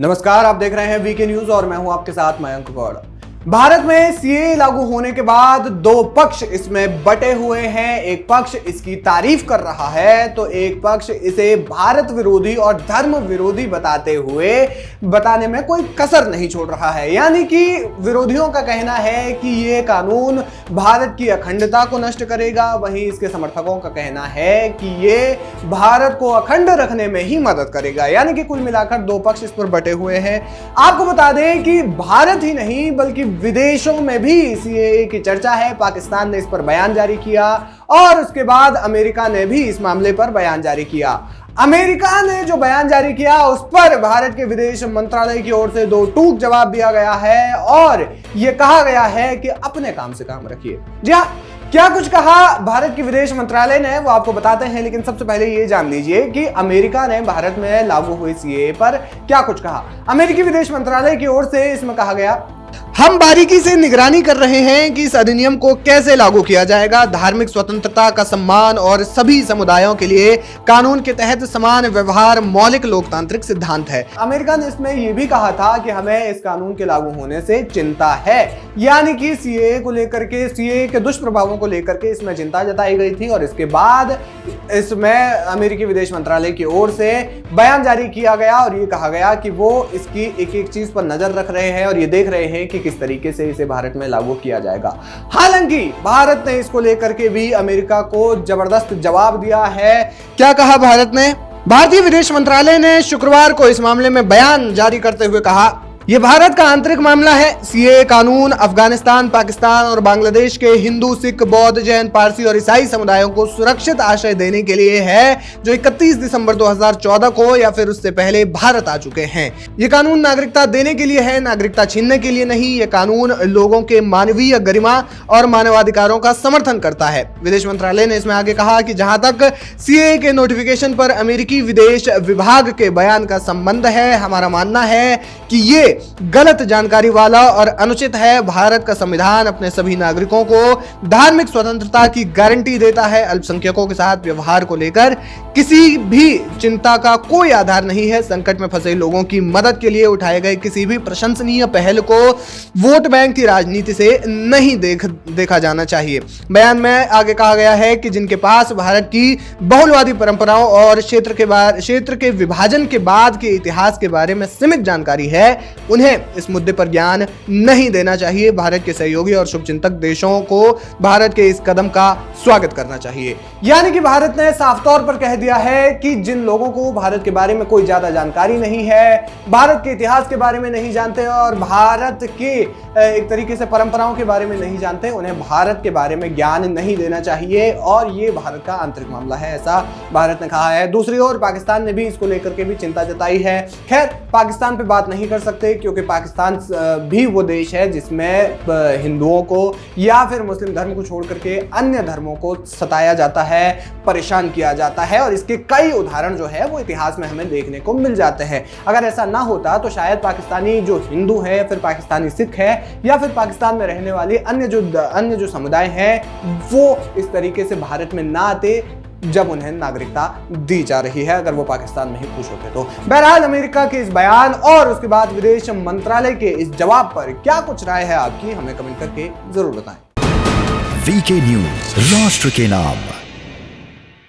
नमस्कार, आप देख रहे हैं वीके न्यूज और मैं हूं आपके साथ मयंक गौड़। भारत में सीएए लागू होने के बाद दो पक्ष इसमें बटे हुए हैं। एक पक्ष इसकी तारीफ कर रहा है तो एक पक्ष इसे भारत विरोधी और धर्म विरोधी बताने में कोई कसर नहीं छोड़ रहा है। यानी कि विरोधियों का कहना है कि ये कानून भारत की अखंडता को नष्ट करेगा, वहीं इसके समर्थकों का कहना है कि ये भारत को अखंड रखने में ही मदद करेगा। यानी कि कुल मिलाकर दो पक्ष इस पर बटे हुए हैं। आपको बता दें कि भारत ही नहीं बल्कि विदेशों में भी सीएए की चर्चा है। पाकिस्तान ने इस पर बयान जारी किया और उसके बाद अमेरिका ने भी इस मामले पर बयान जारी किया। अमेरिका ने जो बयान जारी किया उस पर भारत के विदेश मंत्रालय की ओर से दो टूक जवाब दिया गया है और यह कहा गया है कि अपने काम से काम रखिए। जी हाँ, क्या कुछ कहा भारत के विदेश मंत्रालय ने वो आपको बताते हैं, लेकिन सबसे पहले ये जान लीजिए कि अमेरिका ने भारत में लागू हुई सीएए पर क्या कुछ कहा। अमेरिकी विदेश मंत्रालय की ओर से इसमें कहा गया, हम बारीकी से निगरानी कर रहे हैं कि इस अधिनियम को कैसे लागू किया जाएगा। धार्मिक स्वतंत्रता का सम्मान और सभी समुदायों के लिए कानून के तहत समान व्यवहार मौलिक लोकतांत्रिक सिद्धांत है। अमेरिका ने इसमें यह भी कहा था कि हमें इस कानून के लागू होने से चिंता है। यानी कि सीएए को लेकर के, सीएए के दुष्प्रभावों को लेकर के इसमें चिंता जताई गई थी और इसके बाद इसमें अमेरिकी विदेश मंत्रालय की ओर से बयान जारी किया गया और ये कहा गया कि वो इसकी एक एक चीज पर नजर रख रहे हैं और ये देख रहे हैं कि किस तरीके से इसे भारत में लागू किया जाएगा। हालांकि भारत ने इसको लेकर के भी अमेरिका को जबरदस्त जवाब दिया है। क्या कहा भारत ने? भारतीय विदेश मंत्रालय ने शुक्रवार को इस मामले में बयान जारी करते हुए कहा, यह भारत का आंतरिक मामला है। सीएए कानून अफगानिस्तान, पाकिस्तान और बांग्लादेश के हिंदू, सिख, बौद्ध, जैन, पारसी और ईसाई समुदायों को सुरक्षित आश्रय देने के लिए है, जो 31 दिसंबर 2014 को या फिर उससे पहले भारत आ चुके हैं। यह कानून नागरिकता देने के लिए है, नागरिकता छीनने के लिए नहीं। यह कानून लोगों के मानवीय गरिमा और मानवाधिकारों का समर्थन करता है। विदेश मंत्रालय ने इसमें आगे कहा कि जहां तक सीएए के नोटिफिकेशन पर अमेरिकी विदेश विभाग के बयान का संबंध है, हमारा मानना है कि ये गलत जानकारी वाला और अनुचित है। भारत का संविधान अपने सभी नागरिकों को धार्मिक स्वतंत्रता की गारंटी देता है। अल्पसंख्यकों के साथ व्यवहार को लेकर किसी भी चिंता का कोई आधार नहीं है। संकट में फंसे लोगों की मदद के लिए उठाए गए किसी भी प्रशंसनीय पहल को वोट बैंक की राजनीति से नहीं देखा जाना चाहिए। बयान में आगे कहा गया है कि जिनके पास भारत की बहुलवादी परंपराओं और क्षेत्र के विभाजन के बाद के इतिहास के बारे में सीमित जानकारी है, उन्हें इस मुद्दे पर ज्ञान नहीं देना चाहिए। भारत के सहयोगी और शुभचिंतक देशों को भारत के इस कदम का स्वागत करना चाहिए। यानी कि भारत ने साफ तौर पर कह दिया है कि जिन लोगों को भारत के बारे में कोई ज्यादा जानकारी नहीं है, भारत के इतिहास के बारे में नहीं जानते और भारत के एक तरीके से परंपराओं के बारे में नहीं जानते, उन्हें भारत के बारे में ज्ञान नहीं देना चाहिए और ये भारत का आंतरिक मामला है, ऐसा भारत ने कहा है। दूसरी ओर पाकिस्तान ने भी इसको लेकर के भी चिंता जताई है। खैर, पाकिस्तान पे बात नहीं कर सकते क्योंकि पाकिस्तान भी वो देश है जिसमें हिंदुओं को या फिर मुस्लिम धर्म को छोड़ करके अन्य धर्मों को सताया जाता है, परेशान किया जाता है और इसके कई उदाहरण जो है वो इतिहास में हमें देखने को मिल जाते हैं। अगर ऐसा ना होता तो शायद पाकिस्तानी जो हिंदू है या फिर पाकिस्तानी सिख है या फिर पाकिस्तान में रहने वाले अन्य जो समुदाय हैं वो इस तरीके से भारत में ना आते जब उन्हें नागरिकता दी जा रही है, अगर वो पाकिस्तान में ही खुश होते तो। बहरहाल अमेरिका के इस बयान और उसके बाद विदेश मंत्रालय के इस जवाब पर क्या कुछ राय है आपकी, हमें कमेंट करके जरूर बताएं। वीके न्यूज, राष्ट्र के नाम।